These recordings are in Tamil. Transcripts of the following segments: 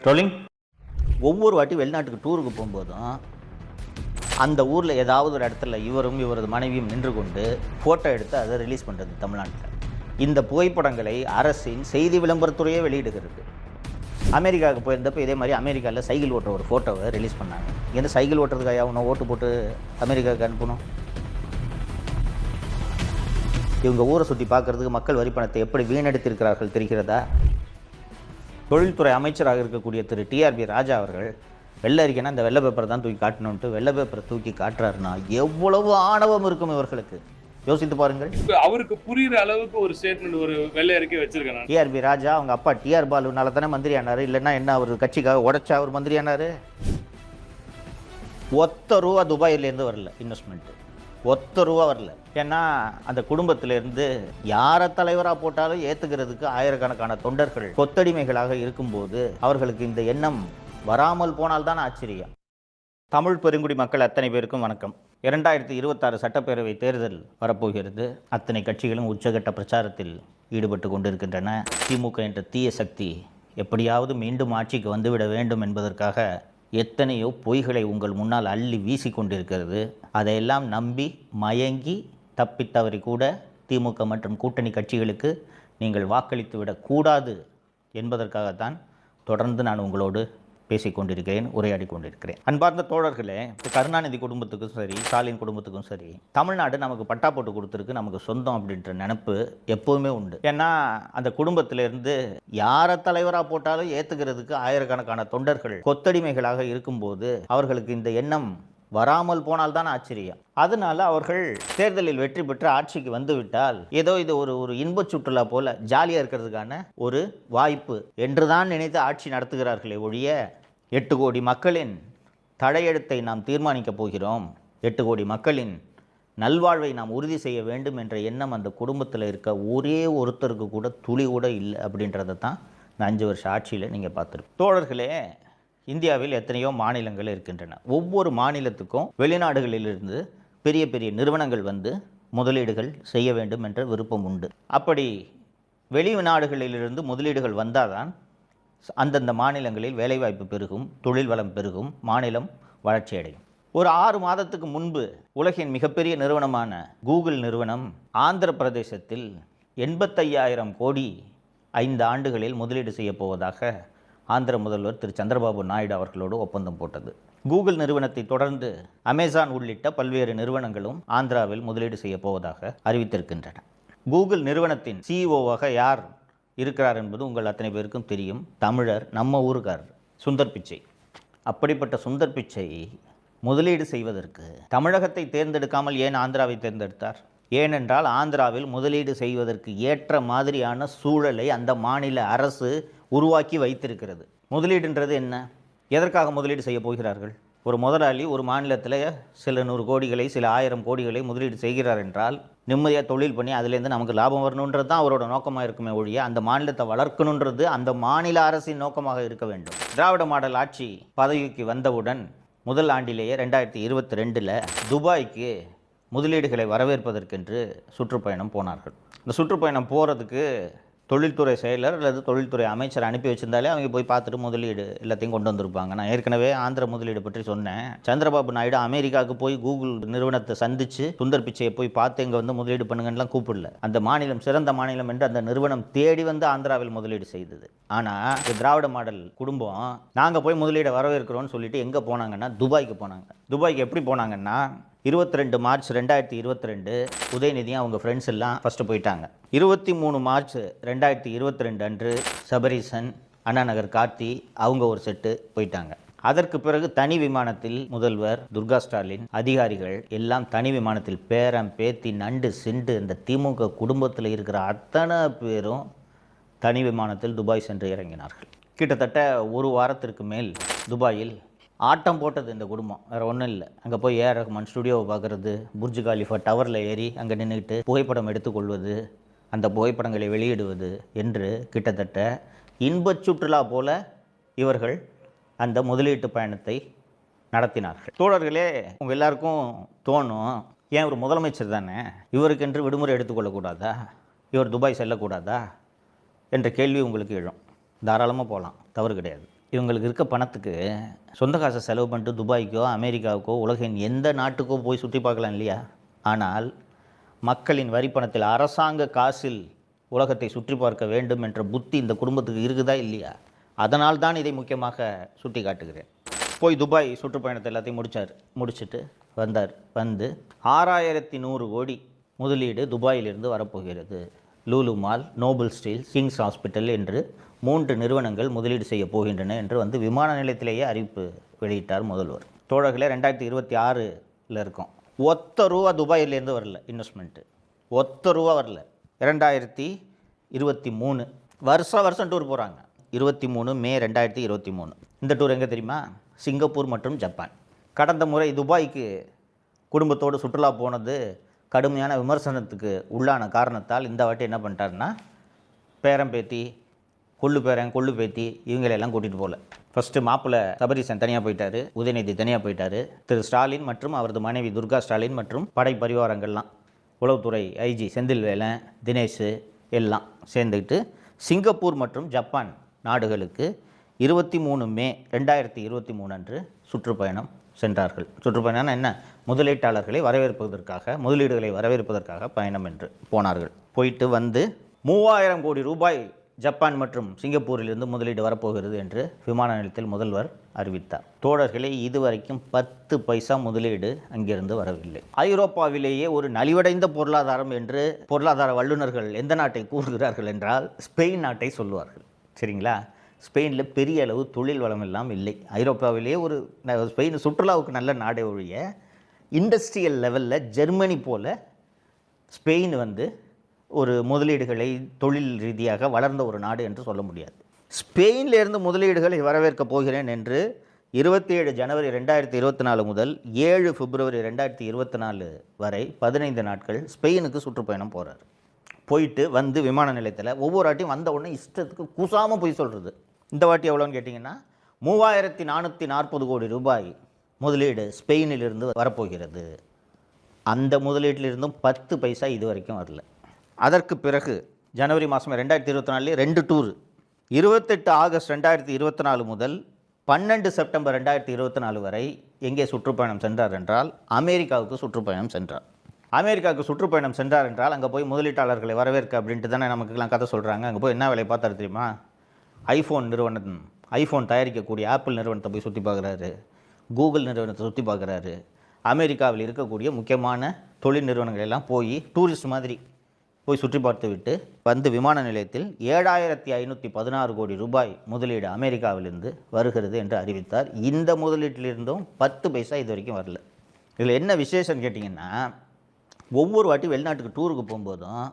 ரோலிங். ஒவ்வொரு வாட்டி வெளிநாட்டுக்கு டூருக்கு போகும்போதும் அந்த ஊரில் ஏதாவது ஒரு இடத்துல இவரும் இவரது மனைவியும் நின்று கொண்டு ஃபோட்டோ எடுத்து அதை ரிலீஸ் பண்ணுறது தமிழ்நாட்டில். இந்த புகைப்படங்களை அரசின் செய்தி விளம்பரத்துறையே வெளியிடுகிறது. அமெரிக்காவுக்கு போயிருந்தப்போ இதே மாதிரி அமெரிக்காவில் சைக்கிள் ஓட்டுற ஒரு ஃபோட்டோவை ரிலீஸ் பண்ணாங்க. எந்த சைக்கிள் ஓட்டுறதுக்காக அவனை ஓட்டு போட்டு அமெரிக்காவுக்கு அனுப்பணும்? இவங்க ஊரை சுற்றி பார்க்குறதுக்கு மக்கள் வரி பணத்தை எப்படி வீணடித்திருக்கிறார்கள் தெரிகிறதா? தொழில்துறை அமைச்சராக இருக்கக்கூடிய திரு டிஆர்பி ராஜா அவர்கள் வெள்ளை அறிக்கைனா இந்த வெள்ளை பேப்பரை தான் தூக்கி காட்டணுன்ட்டு வெள்ளை பேப்பரை தூக்கி காட்டுறாருன்னா எவ்வளவு ஆணவம் இருக்கும் இவர்களுக்கு, யோசித்து பாருங்கள். அவருக்கு புரியுற அளவுக்கு ஒரு ஸ்டேட்மெண்ட், ஒரு வெள்ளை அறிக்கை வச்சிருக்கேன். டிஆர்பி ராஜா அவங்க அப்பா டிஆர் பாலுனால தானே மந்திரி ஆனாரு, இல்லைன்னா என்ன அவர் கட்சிக்காக உடைச்சா அவர் மந்திரி ஆனாரு? ஒத்த ரூபா துபாயிலேருந்து வரல இன்வெஸ்ட்மெண்ட், ஒத்த ரூபா வரல. ஏன்னா அந்த குடும்பத்திலேருந்து யாரை தலைவராக போட்டாலும் ஏற்றுக்கிறதுக்கு ஆயிரக்கணக்கான தொண்டர்கள் கொத்தடிமைகளாக இருக்கும்போது அவர்களுக்கு இந்த எண்ணம் வராமல் போனால்தான் ஆச்சரியம். தமிழ் பெருங்குடி மக்கள் அத்தனை பேருக்கும் வணக்கம். 2026 சட்டப்பேரவை தேர்தல் வரப்போகிறது. அத்தனை கட்சிகளும் உச்சகட்ட பிரச்சாரத்தில் ஈடுபட்டு கொண்டிருக்கின்றன. திமுக என்ற தீய சக்தி எப்படியாவது மீண்டும் ஆட்சிக்கு வந்துவிட வேண்டும் என்பதற்காக எத்தனையோ பொய்களை உங்கள் முன்னால் அள்ளி வீசி கொண்டிருக்கிறது. அதையெல்லாம் நம்பி மயங்கி தப்பித்தவறி கூட திமுக மற்றும் கூட்டணி கட்சிகளுக்கு நீங்கள் வாக்களித்து விடக்கூடாது என்பதற்காகத்தான் தொடர்ந்து நான் உங்களோடு பேசிக்கொண்டிருக்கிறேன், உரையாடி கொண்டிருக்கிறேன். அன்பார்ந்த தோழர்களே, கருணாநிதி குடும்பத்துக்கும் சரி, ஸ்டாலின் குடும்பத்துக்கும் சரி, தமிழ்நாடு நமக்கு பட்டா போட்டு கொடுத்துருக்கு, நமக்கு சொந்தம் அப்படின்ற நினைப்பு எப்போவுமே உண்டு. ஏன்னா அந்த குடும்பத்திலிருந்து யாரை தலைவராக போட்டாலும் ஏற்றுக்கிறதுக்கு ஆயிரக்கணக்கான தொண்டர்கள் கொத்தடிமைகளாக இருக்கும்போது அவர்களுக்கு இந்த எண்ணம் வராமல் போனால்தான் ஆச்சரியம். அதனால அவர்கள் தேர்தலில் வெற்றி பெற்று ஆட்சிக்கு வந்துவிட்டால் ஏதோ இது ஒரு இன்ப சுற்றுலா போல ஜாலியாக இருக்கிறதுக்கான ஒரு வாய்ப்பு என்றுதான் நினைத்து ஆட்சி நடத்துகிறார்களே ஒழிய 8 கோடி மக்களின் தலையெழுத்தை நாம் தீர்மானிக்கப் போகிறோம், 8 கோடி மக்களின் நல்வாழ்வை நாம் உறுதி செய்ய வேண்டும் என்ற எண்ணம் அந்த குடும்பத்தில் இருக்க ஒரே ஒருத்தருக்கு கூட துளி கூட இல்லை அப்படின்றத தான் இந்த 5 வருஷ ஆட்சியில் நீங்கள் பார்த்துருக்கோம். தோழர்களே, இந்தியாவில் எத்தனையோ மாநிலங்கள் இருக்கின்றன. ஒவ்வொரு மாநிலத்துக்கும் வெளிநாடுகளிலிருந்து பெரிய பெரிய நிறுவனங்கள் வந்து முதலீடுகள் செய்ய வேண்டும் என்ற விருப்பம் உண்டு. அப்படி வெளிநாடுகளிலிருந்து முதலீடுகள் வந்தால்தான் அந்தந்த மாநிலங்களில் வேலைவாய்ப்பு பெருகும், தொழில் வளம் பெருகும், மாநிலம் வளர்ச்சி அடையும். ஒரு 6 மாதத்துக்கு முன்பு உலகின் மிகப்பெரிய நிறுவனமான கூகுள் நிறுவனம் ஆந்திர பிரதேசத்தில் 85,000 கோடி 5 ஆண்டுகளில் முதலீடு செய்ய போவதாக ஆந்திர முதல்வர் திரு சந்திரபாபு நாயுடு அவர்களோடு ஒப்பந்தம் போட்டது. கூகுள் நிறுவனத்தை தொடர்ந்து அமேசான் உள்ளிட்ட பல்வேறு நிறுவனங்களும் ஆந்திராவில் முதலீடு செய்ய போவதாக அறிவித்திருக்கின்றன. கூகுள் நிறுவனத்தின் சிஇஓவாக யார் இருக்கிறார் என்பது உங்கள் அத்தனை பேருக்கும் தெரியும். தமிழர், நம்ம ஊருக்காரர் சுந்தர் பிச்சை. அப்படிப்பட்ட சுந்தர் பிச்சை முதலீடு செய்வதற்கு தமிழகத்தை தேர்ந்தெடுக்காமல் ஏன் ஆந்திராவை தேர்ந்தெடுத்தார்? ஏனென்றால் ஆந்திராவில் முதலீடு செய்வதற்கு ஏற்ற மாதிரியான சூழலை அந்த மாநில அரசு உருவாக்கி வைத்திருக்கிறது. முதலீடுன்றது என்ன? எதற்காக முதலீடு செய்ய போகிறார்கள்? ஒரு முதலாளி ஒரு மாநிலத்தில் சில 100 கோடிகளை, சில 1000 கோடிகளை முதலீடு செய்கிறார் என்றால் நிம்மதியாக தொழில் பண்ணி அதுலேருந்து நமக்கு லாபம் வரணுன்றது தான் அவரோட நோக்கமாக இருக்குமே ஒழிய அந்த மாநிலத்தை வளர்க்கணுன்றது அந்த மாநில அரசின் நோக்கமாக இருக்க வேண்டும். திராவிட மாடல் ஆட்சி பதவிக்கு வந்தவுடன் முதல் ஆண்டிலேயே 2022 துபாய்க்கு முதலீடுகளை வரவேற்பதற்கென்று சுற்றுப்பயணம் போனார்கள். இந்த சுற்றுப்பயணம் போகிறதுக்கு தொழில்துறை செயலர் அல்லது தொழில்துறை அமைச்சர் அனுப்பி வச்சிருந்தாலே அவங்க போய் பார்த்துட்டு முதலீடு எல்லாத்தையும் கொண்டு வந்திருப்பாங்க. நான் ஏற்கனவே ஆந்திர முதலீடு பற்றி சொன்னேன். சந்திரபாபு நாயுடு அமெரிக்காவுக்கு போய் கூகுள் நிறுவனத்தை சந்தித்து சுந்தர் பிச்சையை போய் பார்த்து இங்கே வந்து முதலீடு பண்ணுங்கலாம் கூப்பிடல. அந்த மாநிலம் சிறந்த மாநிலம் என்று அந்த நிறுவனம் தேடி வந்து ஆந்திராவில் முதலீடு செய்தது. ஆனால் திராவிட மாடல் குடும்பம் நாங்கள் போய் முதலீடை வரவேற்கிறோம்னு சொல்லிட்டு எங்கே போனாங்கன்னா துபாய்க்கு போனாங்க. துபாய்க்கு எப்படி போனாங்கன்னா 22 மார்ச் 2022 உதயநிதியும் அவங்க ஃப்ரெண்ட்ஸ் எல்லாம் ஃபஸ்ட்டு போயிட்டாங்க. 23 மார்ச் 2022 அன்று சபரீசன், அண்ணா நகர் கார்த்தி அவங்க ஒரு செட்டு போயிட்டாங்க. அதற்கு பிறகு தனி விமானத்தில் முதல்வர், துர்கா ஸ்டாலின், அதிகாரிகள் எல்லாம் தனி விமானத்தில் பேரம் பேத்தி நண்டு சிண்டு இந்த திமுக குடும்பத்தில் இருக்கிற அத்தனை பேரும் தனி விமானத்தில் துபாய் சென்று இறங்கினார்கள். கிட்டத்தட்ட ஒரு வாரத்திற்கு மேல் துபாயில் ஆட்டம் போட்டது இந்த குடும்பம். வேறு ஒன்றும் இல்லை. அங்கே போய் ஏஆர் ரஹ்மான் ஸ்டுடியோவை பார்க்குறது, புர்ஜ் காலிஃபா டவரில் ஏறி அங்கே நின்றுக்கிட்டு புகைப்படம் எடுத்துக்கொள்வது, அந்த புகைப்படங்களை வெளியிடுவது என்று கிட்டத்தட்ட இன்பச் சுற்றுலா போல இவர்கள் அந்த முதலீட்டு பயணத்தை நடத்தினார்கள். தோழர்களே, உங்கள் எல்லாருக்கும் தோணும், ஏன் ஒரு முதலமைச்சர் தானே, இவருக்கென்று விடுமுறை எடுத்துக்கொள்ளக்கூடாதா, இவர் துபாய் செல்லக்கூடாதா என்ற கேள்வி உங்களுக்கு எழும். தாராளமாக போகலாம், தவறு கிடையாது. இவங்களுக்கு இருக்க பணத்துக்கு சொந்த காசை செலவு பண்ணிட்டு துபாய்க்கோ அமெரிக்காவுக்கோ உலகின் எந்த நாட்டுக்கோ போய் சுற்றி பார்க்கலாம் இல்லையா? ஆனால் மக்களின் வரி பணத்தில் அரசாங்க காசில் உலகத்தை சுற்றி பார்க்க வேண்டும் என்ற புத்தி இந்த குடும்பத்துக்கு இருக்குதா இல்லையா? அதனால் தான் இதை முக்கியமாக சுட்டி காட்டுகிறேன். போய் துபாய் சுற்றுப்பயணத்தை எல்லாத்தையும் முடிச்சுட்டு வந்தார். வந்து 6100 கோடி முதலீடு துபாயிலிருந்து வரப்போகிறது. Lulu mall, Nobel steel, Kings hospital என்று 3 நிறுவனங்கள் முதலீடு செய்ய போகின்றன என்று வந்து விமான நிலையத்திலேயே அறிவிப்பு வெளியிட்டார் முதல்வர். தோழர்களே, 2026 இருக்கோம். ஒத்த ரூபா துபாயிலேருந்து வரல இன்வெஸ்ட்மெண்ட்டு. ஒத்த ரூபா வரல. 2023 வருஷம் டூர் போகிறாங்க. 23 மே 2023. இந்த டூர் எங்கே தெரியுமா? சிங்கப்பூர் மற்றும் ஜப்பான். கடந்த முறை துபாய்க்கு குடும்பத்தோடு சுற்றுலா போனது கடுமையான விமர்சனத்துக்கு உள்ளான காரணத்தால் இந்த வாட்டி என்ன பண்ணிட்டாருன்னா, பேரம்பேத்தி, கொள்ளு பேரன், கொள்ளு பேத்தி இவங்களெல்லாம் கூட்டிகிட்டு போகல. ஃபஸ்ட்டு மாப்பிள்ளை சபரீசன் தனியாக போயிட்டார், உதயநிதி தனியாக போயிட்டார். திரு ஸ்டாலின் மற்றும் அவரது மனைவி துர்கா ஸ்டாலின் மற்றும் படை பரிவாரங்கள்லாம், உளவுத்துறை ஐஜி செந்தில்வேலன், தினேஷ் எல்லாம் சேர்ந்துக்கிட்டு சிங்கப்பூர் மற்றும் ஜப்பான் நாடுகளுக்கு 23 மே 2023 அன்று சுற்றுப்பயணம் சென்றார்கள். சுற்றுப்பயணம் என்ன? முதலீட்டாளர்களை வரவேற்பதற்காக, முதலீடுகளை வரவேற்பதற்காக பயணம் என்று போனார்கள். போயிட்டு வந்து 3000 கோடி ரூபாய் ஜப்பான் மற்றும் சிங்கப்பூரிலிருந்து முதலீடு வரப்போகிறது என்று விமான நிலையத்தில் முதல்வர் அறிவித்தார். தோழர்களே, இதுவரைக்கும் 10 பைசா முதலீடு அங்கிருந்து வரவில்லை. ஐரோப்பாவிலேயே ஒரு நலிவடைந்த பொருளாதாரம் என்று பொருளாதார வல்லுநர்கள் எந்த நாட்டை கூறுகிறார்கள் என்றால் ஸ்பெயின் நாட்டை சொல்லுவார்கள். சரிங்களா? ஸ்பெயினில் பெரிய அளவு தொழில் வளம் எல்லாம் இல்லை. ஐரோப்பாவிலேயே ஒரு ஸ்பெயின் சுற்றுலாவுக்கு நல்ல நாடே ஒழிய இண்டஸ்ட்ரியல் லெவலில் ஜெர்மனி போல் ஸ்பெயின் வந்து ஒரு முதலீடுகளை தொழில் ரீதியாக வளர்ந்த ஒரு நாடு என்று சொல்ல முடியாது. ஸ்பெயினிலிருந்து முதலீடுகளை வரவேற்கப் போகிறேன் என்று 27 ஜனவரி 2024 முதல் 7 பிப்ரவரி 2024 வரை 15 நாட்கள் ஸ்பெயினுக்கு சுற்றுப்பயணம் போகிறார். போயிட்டு வந்து விமான நிலையத்தில் ஒவ்வொரு வாட்டியும் வந்த உடனே இஷ்டத்துக்கு கூசாமல் போய் சொல்கிறது. இந்த வாட்டி எவ்வளோன்னு கேட்டிங்கன்னா 3440 கோடி ரூபாய் முதலீடு ஸ்பெயினிலிருந்து வரப்போகிறது. அந்த முதலீட்டிலிருந்தும் 10 பைசா இது வரைக்கும் வரல. அதற்கு பிறகு ஜனவரி மாதம் 2024 2 டூர். 28 ஆகஸ்ட் 2024 முதல் 12 செப்டம்பர் 2024 வரை எங்கே சுற்றுப்பயணம் சென்றார் என்றால் அமெரிக்காவுக்கு சுற்றுப்பயணம் சென்றார். அமெரிக்காவுக்கு சுற்றுப்பயணம் சென்றார் என்றால் அங்கே போய் முதலீட்டாளர்களை வரவேற்க அப்படின்ட்டு தானே நமக்குலாம் கதை சொல்கிறாங்க. அங்கே போய் என்ன வேலையை பார்த்தாரு தெரியுமா? ஐஃபோன் தயாரிக்கக்கூடிய ஆப்பிள் நிறுவனத்தை போய் சுற்றி பார்க்குறாரு, கூகுள் நிறுவனத்தை சுற்றி பார்க்குறாரு. அமெரிக்காவில் இருக்கக்கூடிய முக்கியமான தொழில் நிறுவனங்கள் எல்லாம் போய் டூரிஸ்ட் மாதிரி போய் சுற்றி பார்த்து விட்டு வந்து விமான நிலையத்தில் 7516 கோடி ரூபாய் முதலீடு அமெரிக்காவிலிருந்து வருகிறது என்று அறிவித்தார். இந்த முதலீட்டிலிருந்தும் 10 பைசா இது வரைக்கும் வரல. இதில் என்ன விசேஷம் கேட்டிங்கன்னா, ஒவ்வொரு வாட்டி வெளிநாட்டுக்கு டூருக்கு போகும்போதும்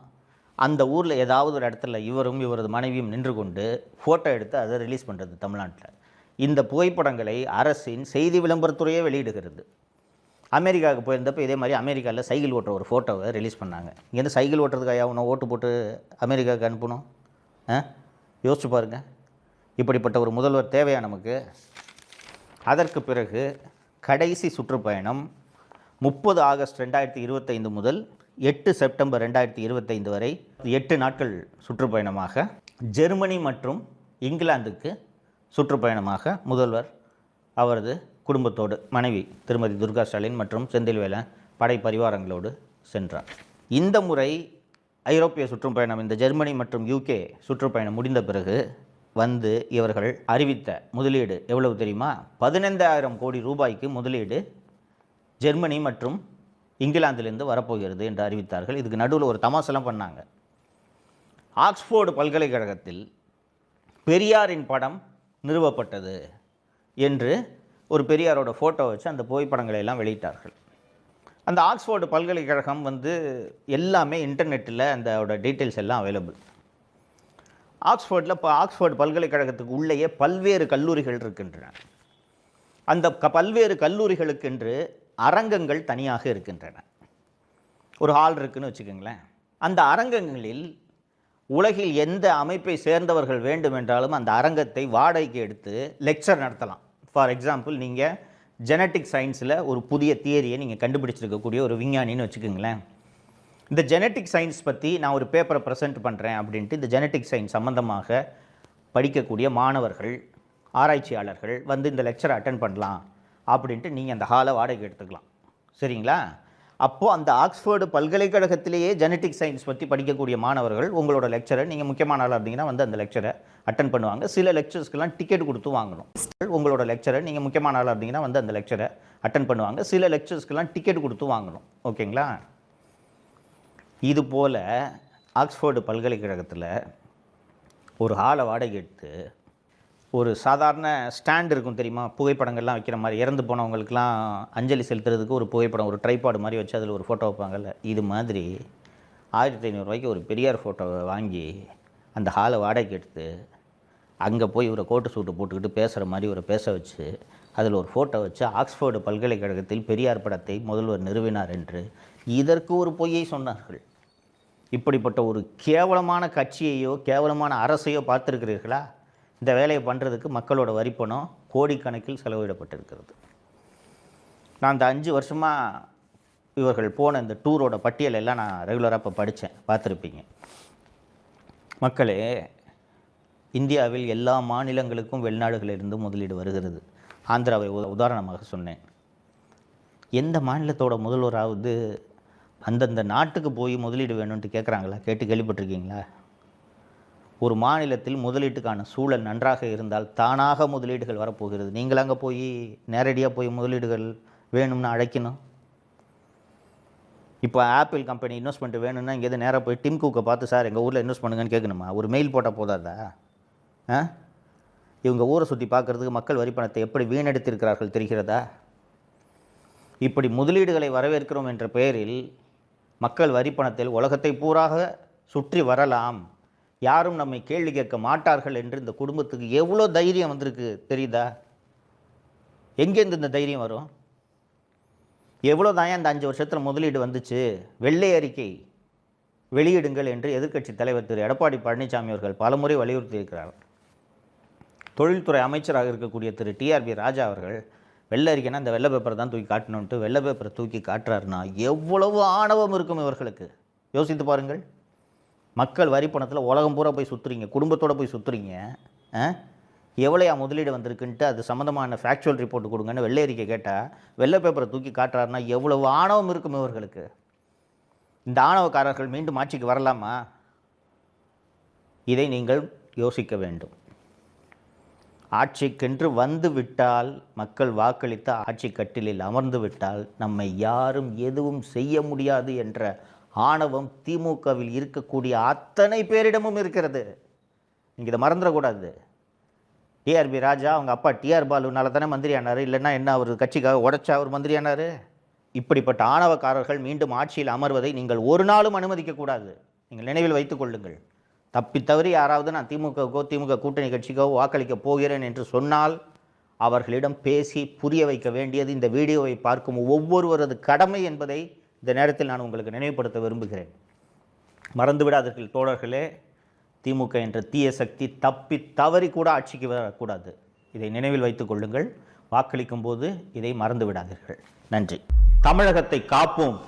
அந்த ஊரில் ஏதாவது ஒரு இடத்துல இவரும் இவரது மனைவியும் நின்று கொண்டு ஃபோட்டோ எடுத்து அதை ரிலீஸ் பண்ணுறது தமிழ்நாட்டில். இந்த புகைப்படங்களை அரசின் செய்தி விளம்பரத்துறையே வெளியிடுகிறது. அமெரிக்காவுக்கு போயிருந்தப்போ இதே மாதிரி அமெரிக்காவில் சைக்கிள் ஓட்டுற ஒரு ஃபோட்டோவை ரிலீஸ் பண்ணாங்க. இங்கேருந்து சைக்கிள் ஓட்டுறதுக்காக அவனை ஓட்டு போட்டு அமெரிக்காவுக்கு அனுப்பணும்? யோசிச்சு பாருங்கள். இப்படிப்பட்ட ஒரு முதல்வர் தேவையா நமக்கு? அதற்கு பிறகு கடைசி சுற்றுப்பயணம் 30 ஆகஸ்ட் 2025 முதல் 8 செப்டம்பர் 2025 வரை 8 நாட்கள் சுற்றுப்பயணமாக ஜெர்மனி மற்றும் இங்கிலாந்துக்கு சுற்றுப்பயணமாக முதல்வர் அவரது குடும்பத்தோடு மனைவி திருமதி துர்கா ஸ்டாலின் மற்றும் செந்தில்வேலன் படை பரிவாரங்களோடு சென்றார். இந்த முறை ஐரோப்பிய சுற்றுப்பயணம், இந்த ஜெர்மனி மற்றும் UK சுற்றுப்பயணம் முடிந்த பிறகு வந்து இவர்கள் அறிவித்த முதலீடு எவ்வளவு தெரியுமா? 15000 கோடி ரூபாய்க்கு முதலீடு ஜெர்மனி மற்றும் இங்கிலாந்திலிருந்து வரப்போகிறது என்று அறிவித்தார்கள். இதுக்கு நடுவில் ஒரு தமாசெல்லாம் பண்ணாங்க. ஆக்ஸ்போர்டு பல்கலைக்கழகத்தில் பெரியாரின் படம் நிறுவப்பட்டது என்று ஒரு பெரியாரோட ஃபோட்டோ வச்சு அந்த புகைப்படங்களை எல்லாம் வெளியிட்டார்கள். அந்த ஆக்ஸ்போர்டு பல்கலைக்கழகம் வந்து எல்லாமே இன்டர்நெட்டில் அந்தோட டீட்டெயில்ஸ் எல்லாம் அவைலபிள். ஆக்ஸ்போர்டு பல்கலைக்கழகத்துக்கு உள்ளேயே பல்வேறு கல்லூரிகள் இருக்கின்றன. அந்த பல்வேறு கல்லூரிகளுக்கென்று அரங்கங்கள் தனியாக இருக்கின்றன. ஒரு ஹால் இருக்குன்னு வச்சுக்கோங்களேன். அந்த அரங்கங்களில் உலகில் எந்த அமைப்பை சேர்ந்தவர்கள் வேண்டுமென்றாலும் அந்த அரங்கத்தை வாடகைக்கு எடுத்து லெக்சர் நடத்தலாம். ஃபார் எக்ஸாம்பிள், நீங்கள் ஜெனட்டிக் சயின்ஸில் ஒரு புதிய தியரியை நீங்கள் கண்டுபிடிச்சிருக்கக்கூடிய ஒரு விஞ்ஞானின்னு வச்சுக்கோங்களேன். இந்த ஜெனட்டிக் சயின்ஸ் பற்றி நான் ஒரு பேப்பரை ப்ரெசென்ட் பண்ணுறேன் அப்படின்ட்டு இந்த ஜெனட்டிக் சயின்ஸ் சம்மந்தமாக படிக்கக்கூடிய மாணவர்கள் ஆராய்ச்சியாளர்கள் வந்து இந்த லெக்சரை அட்டென்ட் பண்ணலாம் அப்படின்ட்டு நீங்கள் அந்த ஹாலை வாடகைக்கு எடுத்துக்கலாம். சரிங்களா? அப்போது அந்த ஆக்ஸ்ஃபோர்டு பல்கலைக்கழகத்திலேயே ஜெனட்டிக் சயின்ஸ் பற்றி படிக்கக்கூடிய மாணவர்கள் உங்களோட லெக்சரை, நீங்கள் முக்கியமான ஆளாக இருந்தீங்கன்னா வந்து அந்த லெக்சரை அட்டன் பண்ணுவாங்க. சில லெக்சர்ஸ்க்கெல்லாம் டிக்கெட் கொடுத்து வாங்கணும். உங்களோட லெக்சரை, நீங்கள் முக்கியமான ஆளாக இருந்தீங்கன்னா வந்து அந்த லெக்சரை அட்டன் பண்ணுவாங்க. சில லெக்சர்ஸ்க்கெல்லாம் டிக்கெட் கொடுத்து வாங்கணும். ஓகேங்களா? இது போல் ஆக்ஸ்ஃபோர்டு பல்கலைக்கழகத்தில் ஒரு ஹாலை வாடகை எடுத்து ஒரு சாதாரண ஸ்டாண்ட் இருக்கும் தெரியுமா, புகைப்படங்கள்லாம் வைக்கிற மாதிரி, இறந்து போனவங்களுக்கெல்லாம் அஞ்சலி செலுத்துறதுக்கு ஒரு புகைப்படம், ஒரு ட்ரைபாடு மாதிரி வச்சு அதில் ஒரு ஃபோட்டோ வைப்பாங்கல்ல, இது மாதிரி 1500 ரூபாய்க்கு ஒரு பெரியார் ஃபோட்டோவை வாங்கி அந்த ஹாலை வாடகைக்கு எடுத்து அங்கே போய் இவரை கோட்டு சூட்டு போட்டுக்கிட்டு பேசுகிற மாதிரி இவரை பேச வச்சு அதில் ஒரு ஃபோட்டோ வச்சு ஆக்ஸ்ஃபோர்டு பல்கலைக்கழகத்தில் பெரியார் படத்தை முதல்வர் நிறுவினார் என்று இதற்கு ஒரு பொய்யை சொன்னார்கள். இப்படிப்பட்ட ஒரு கேவலமான கட்சியையோ கேவலமான அரசையோ பார்த்துருக்கிறீர்களா? இந்த வேலையை பண்ணுறதுக்கு மக்களோட வரிப்பணம் கோடிக்கணக்கில் செலவிடப்பட்டிருக்கிறது. நான் இந்த 5 வருஷமாக இவர்கள் போன இந்த டூரோட பட்டியல் எல்லாம் நான் ரெகுலராக இப்போ படித்தேன், பார்த்துருப்பீங்க. மக்களே, இந்தியாவில் எல்லா மாநிலங்களுக்கும் வெளிநாடுகளிலிருந்து முதலீடு வருகிறது. ஆந்திராவை உதாரணமாக சொன்னேன். எந்த மாநிலத்தோட முதல்வராவது அந்தந்த நாட்டுக்கு போய் முதலீடு வேணும்ன்ட்டு கேட்குறாங்களா? கேட்டு கேள்விப்பட்டிருக்கீங்களா? ஒரு மாநிலத்தில் முதலீட்டுக்கான சூழல் நன்றாக இருந்தால் தானாக முதலீடுகள் வரப்போகிறது. நீங்கள் அங்கே போய் நேரடியாக போய் முதலீடுகள் வேணும்னு அழைக்கணும். இப்போ ஆப்பிள் கம்பெனி இன்வெஸ்ட்மெண்ட் வேணும்னா இங்கேருந்து நேராக போய் டிம் குக்கை பார்த்து, சார் எங்கள் ஊரில் இன்வெஸ்ட் பண்ணுங்கன்னு கேட்கணுமா? ஒரு மெயில் போட்டால் போதாதா? இவங்க ஊரை சுற்றி பார்க்குறதுக்கு மக்கள் வரி பணத்தை எப்படி வீணெடுத்திருக்கிறார்கள் தெரிகிறதா? இப்படி முதலீடுகளை வரவேற்கிறோம் என்ற பெயரில் மக்கள் வரி பணத்தில் உலகத்தை பூராக சுற்றி வரலாம், யாரும் நம்மை கேள்வி கேட்க மாட்டார்கள் என்று இந்த குடும்பத்துக்கு எவ்வளோ தைரியம் வந்திருக்கு தெரியுதா? எங்கேருந்து இந்த தைரியம் வரும்? எவ்வளோ தான் இந்த 5 வருஷத்தில் முதலீடு வந்துச்சு? வெள்ளை அறிக்கை வெளியிடுங்கள் என்று எதிர்க்கட்சி தலைவர் திரு எடப்பாடி பழனிசாமி அவர்கள் பலமுறை வலியுறுத்தியிருக்கிறார். தொழில்துறை அமைச்சராக இருக்கக்கூடிய திரு டிஆர்பி ராஜா அவர்கள் வெள்ளை அறிக்கைனா இந்த வெள்ளை பேப்பரை தான் தூக்கி காட்டணுன்ட்டு வெள்ளை பேப்பரை தூக்கி காட்டுறாருன்னா எவ்வளவு ஆணவம் இருக்கும் இவர்களுக்கு? யோசித்து பாருங்கள். மக்கள் வரி பணத்தில் உலகம் பூரா போய் சுற்றுறீங்க, குடும்பத்தோடு போய் சுற்றுறீங்க. எவ்வளையா முதலீடு வந்திருக்குன்ட்டு அது சம்மந்தமான ஃபேக்சுவல் ரிப்போர்ட் கொடுங்கன்னு வெள்ளை அறிக்கை கேட்டால் வெள்ளை பேப்பரை தூக்கி காட்டுறாருன்னா எவ்வளவு ஆணவம் இருக்கும் இவர்களுக்கு? இந்த ஆணவக்காரர்கள் மீண்டும் ஆட்சிக்கு வரலாமா? இதை நீங்கள் யோசிக்க வேண்டும். ஆட்சிக்கென்று வந்து விட்டால், மக்கள் வாக்களித்த ஆட்சி கட்டிலில் அமர்ந்து விட்டால் நம்மை யாரும் எதுவும் செய்ய முடியாது என்ற ஆணவம் திமுகவில் இருக்கக்கூடிய அத்தனை பேரிடமும் இருக்கிறது. நீங்கள் இதை மறந்துடக்கூடாது. டிஆர்பி ராஜா அவங்க அப்பா டிஆர் பாலுனால தானே மந்திரி ஆனார், இல்லைன்னா என்ன அவர் கட்சிக்காக உடைச்சா அவர் மந்திரி ஆனார்? இப்படிப்பட்ட ஆணவக்காரர்கள் மீண்டும் ஆட்சியில் அமர்வதை நீங்கள் ஒரு நாளும் அனுமதிக்கக்கூடாது. நீங்கள் நினைவில் வைத்துக் கொள்ளுங்கள். தப்பித்தவறி யாராவது நான் திமுகவுக்கோ திமுக கூட்டணி கட்சிக்கோ வாக்களிக்க போகிறேன் என்று சொன்னால் அவர்களிடம் பேசி புரிய வைக்க வேண்டியது இந்த வீடியோவை பார்க்கும் ஒவ்வொருவரது கடமை என்பதை இந்த நேரத்தில் நான் உங்களுக்கு நினைவுபடுத்த விரும்புகிறேன். மறந்துவிடாதீர்கள் தோழர்களே, திமுக என்ற தீய சக்தி தப்பி தவறி கூட ஆட்சிக்கு வரக்கூடாது. இதை நினைவில் வைத்துக் கொள்ளுங்கள். வாக்களிக்கும் போது இதை மறந்து விடாதீர்கள். நன்றி. தமிழகத்தை காப்போம்.